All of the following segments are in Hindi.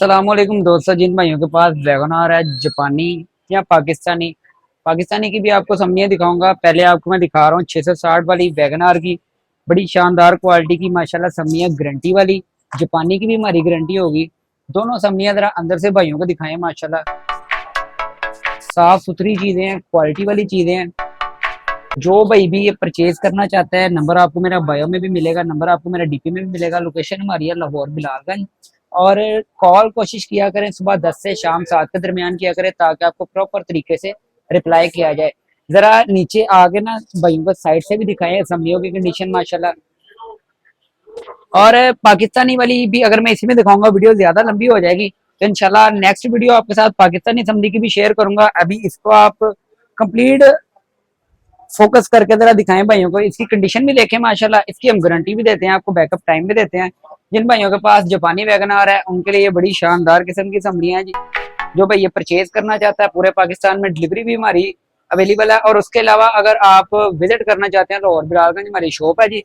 अस्सलामुअलैकुम दोस्तों, जिन भाइयों के पास वैगनआर है जापानी या पाकिस्तानी पाकिस्तानी की भी आपको सब्जियां दिखाऊंगा। पहले आपको मैं दिखा रहा हूँ 660 वाली वैगनआर की बड़ी शानदार क्वालिटी की माशाल्लाह सब्जियां गारंटी वाली। जापानी की भी हमारी गारंटी होगी। दोनों सब्जियां जरा अंदर से भाइयों को दिखाएं। माशाल्लाह साफ सुथरी चीजें हैं, क्वालिटी वाली चीजें हैं। जो भाई भी ये परचेज करना चाहता है, नंबर आपको मेरा बायो में भी मिलेगा, नंबर आपको मेरा डीपी में भी मिलेगा। लोकेशन हमारी है लाहौर बिलालगंज। और कॉल कोशिश किया करें सुबह 10 से शाम 7 के दरमियान किया करें, ताकि आपको प्रॉपर तरीके से रिप्लाई किया जाए। जरा नीचे आगे ना भाइयों को साइड से भी दिखाएं सब्जियों की कंडीशन माशाल्लाह। और पाकिस्तानी वाली भी अगर मैं इसी में दिखाऊंगा वीडियो ज्यादा लंबी हो जाएगी, तो इंशाल्लाह नेक्स्ट वीडियो आपके साथ पाकिस्तानी सब्जी की भी शेयर करूंगा। अभी इसको आप कंप्लीट फोकस करके जरा दिखाएं भाइयों को। इसकी कंडीशन भी देखें माशाल्लाह। इसकी हम गारंटी भी देते हैं, आपको बैकअप टाइम भी देते हैं। जिन भाइयों के पास जापानी वैगनआर है उनके लिए बड़ी शानदार किस्म की सब्जियां हैं जी। जो भाई ये परचेज करना चाहता है, पूरे पाकिस्तान में डिलीवरी भी हमारी अवेलेबल है। और उसके अलावा अगर आप विजिट करना चाहते हैं लाहौर बिलालगंज हमारी शॉप है जी।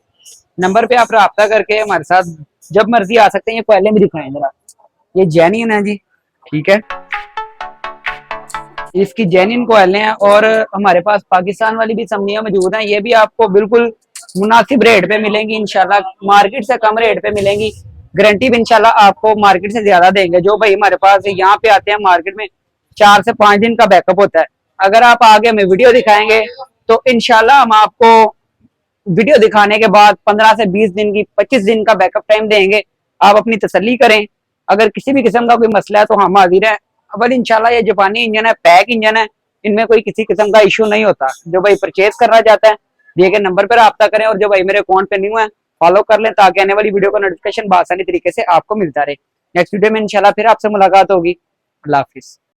नंबर पे आप रब्ता करके हमारे साथ जब मर्जी आ सकते हैं। ये पहले भी दिखाएं जरा, ये जेन्युइन है जी, ठीक है। इसकी जेन्युइन कोयले हैं। और हमारे पास पाकिस्तान वाली भी सब्जियां मौजूद हैं, ये भी आपको बिल्कुल मुनासिब रेट पे मिलेंगी इंशाल्लाह। मार्केट से कम रेट पे मिलेंगी। गारंटी भी इंशाल्लाह आपको मार्केट से ज्यादा देंगे। जो भाई हमारे पास यहाँ पे आते हैं मार्केट में 4 से 5 दिन का बैकअप होता है। अगर आप आगे हमें वीडियो दिखाएंगे तो इंशाल्लाह हम आपको वीडियो दिखाने के बाद 15 से 20 दिन की 25 दिन का बैकअप टाइम देंगे। आप अपनी तसल्ली करें। अगर किसी भी किस्म का कोई मसला है तो हम हाजिर हैं। अवल इंशाल्लाह ये जापानी इंजन है, पैक इंजन है, इनमें कोई किसी किस्म का इशू नहीं होता। जो भाई परचेज करना चाहता है दिए गए नंबर पर रब्ता करें। और जो भाई मेरे अकाउंट पे न्यू है फॉलो कर लें, ताकि आने वाली वीडियो का नोटिफिकेशन आसानी तरीके से आपको मिलता रहे। नेक्स्ट वीडियो में इंशाल्लाह फिर आपसे मुलाकात होगी। अल्लाह हाफिज।